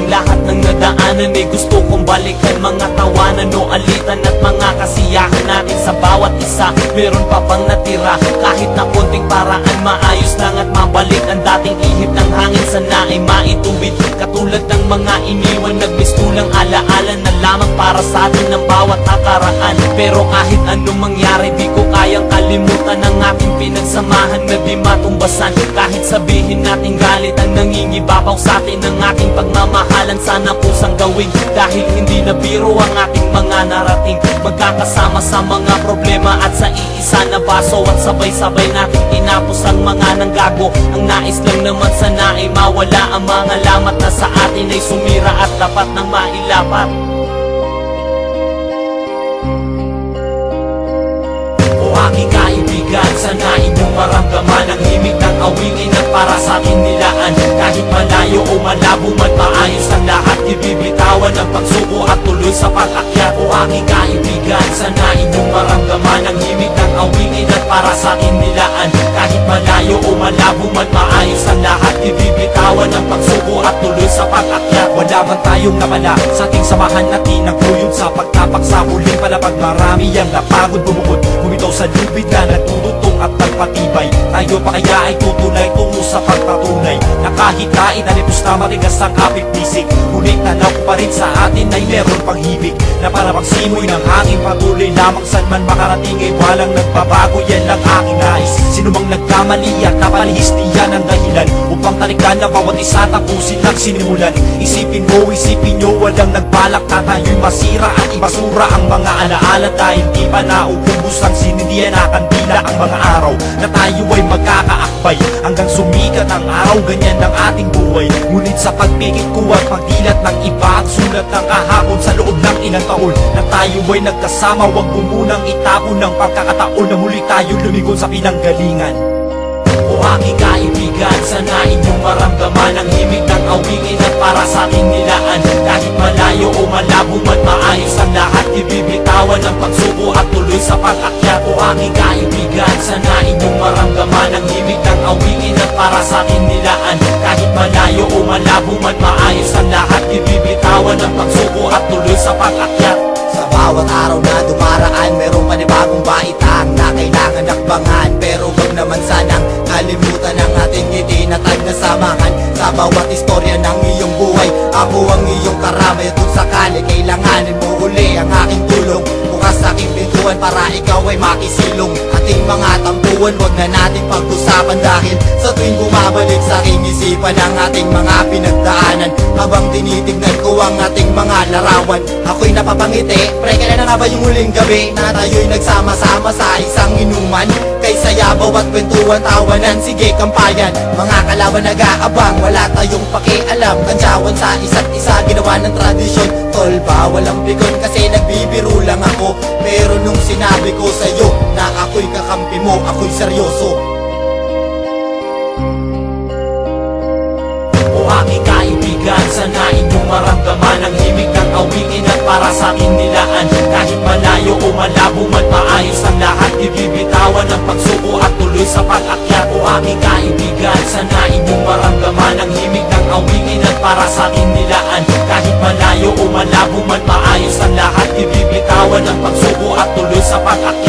ating lahat ng nadaanan ay gusto kong balikan. Mga tawanan o alitan at mga kasiyahan natin sa bawat isa. Meron pa bang natira? Kahit na konting paraan, maayos lang at mabalik ang dating ihip ng hangin. Sana ay maituwid katulad ng mga iniwan, nagmistulang alaala na lamang para sa atin ng bawat nakaraan. Pero kahit anong mangyari, di ko kayang kalimutan ang ating pinagsamahan na di matumbasan. Kahit sabihin natin galit ang nangingibabaw sa atin ng ating pagmamahalan, sana pusang gawin dahil hindi na biro ang ating mga narating. Magkakasama sa mga problema at sa iisa na baso, at sabay-sabay natin tinapos ang mga nanggago. Ang nais lang naman sana ay mawala ang mga lamat na sa atin ay sumira at dapat nang mailapat. O aking kaibigan, sana inyong maramdaman ang himig ng awingin at para sa akin nilaan. Kahit malayo o malabo man, maayos ang lahat. Ibibitawan ang pagsuko at tuloy sa pag-akyat. O aking kaibigan, sana inyong maramdaman ang himig ng awingin at para sa akin nilaan. Kahit malayo o malabo man, maayos ang lahat. Ibibitawan ang pagsuko at tuloy sa pag-akyat. Wala man tayong nawala sa ating samahan na tinaguyod sa pagtapak sa huling palapag. Marami ang napagod bumukod, bumitaw sa lubid na nagtututong at nagpatibay. Tayo pa kaya ay tutunay tungo sa pagpatunay na kahit nainalipos na matigas ang kapit bisig, ngunit tanaw ko pa rin sa atin ay meron pang hibig na para pagsimoy ng hangin. Patuloy lamang saan man makarating ay walang nagbabago, yan lang aking nais. Sino mang nagkamali at napalihis, diyan ang dahilan upang talikdan na bawat isa tapusin ang sinimulan. Isipin nyo, walang nagbalak na tayo'y masira at ibasura ang mga alaala dahil di pa nauubos ang sinindihan na kandila ang mga araw na tayo ay magkakaakbay hanggang sumikat ang araw. Ganyan ang ating buhay, ngunit sa pagpikit ko at pagdilat ng iba at sulat ng kahapon sa loob ng ilang taon na tayo ay nagkasama, wag mo munang itapon ng pagkakataon na muli tayo lumigon sa pinanggalingan. O aking kaibigan, sana inyong maramdaman ang himig ng awingin at para sa ating nilaan. Kahit malayo o malabo man, maayos ang lahat. Ibibitawan ang pagsuko at tuloy sa pag-akyat. O aking kaibigan, sana inyong maramdaman ang himig ng awingin at para sa ating nilaan. Kahit malayo o malabo man, maayos ang lahat. Ibibitawan ang pagsuko at tuloy sa pag-akyat. Sa bawat araw na dumaraan, merong panibagong baitang na kailangan akbangan. Pero wag naman sanang kalimutan ang ating itinatag na samahan. Sa bawat istorya ng iyong buhay, ako ang iyong karamay. At kung sakali kailanganin mo uli ang aking tulong, bukas sa aking pintuan para ikaw ay makisilong. Ating mga tampuan, wag na nating pag-usapan dahil sa tuwing bumabalik sa aking isipan ang ating mga pinagdaanan. Habang tinitignan ko ang ating mga larawan, ako'y napapangiti. Pre, kailan na nga ba yung huling gabi na tayo'y nagsama-sama sa isang inuman? Kaysa yabaw at kwentuhan, tawanan, sige kampayan. Mga kalaban nag-aabang, wala tayong pakialam. Kantsawan sa isa't isa, ginawa ng tradisyon. Tol ba, walang bigon kasi nagbibiro lang ako. Pero nung sinabi ko sa'yo na ako'y kakampi mo, ako'y seryoso. O aking kaibigan, sana inyong maramdaman ang himig ng awingin at para sa akin nilaan. Kahit malayo o malabo man, maayos ang lahat. Ibibitawan ang pagsuko at tuloy sa pag-akyat. O aking kaibigan, sana inyong maramdaman ang himig ng awingin at para sa akin nilaan. Kahit malayo o malabo man, maayos ang lahat. Ibibitawan ang pagsuko at tuloy sa pag-akyat.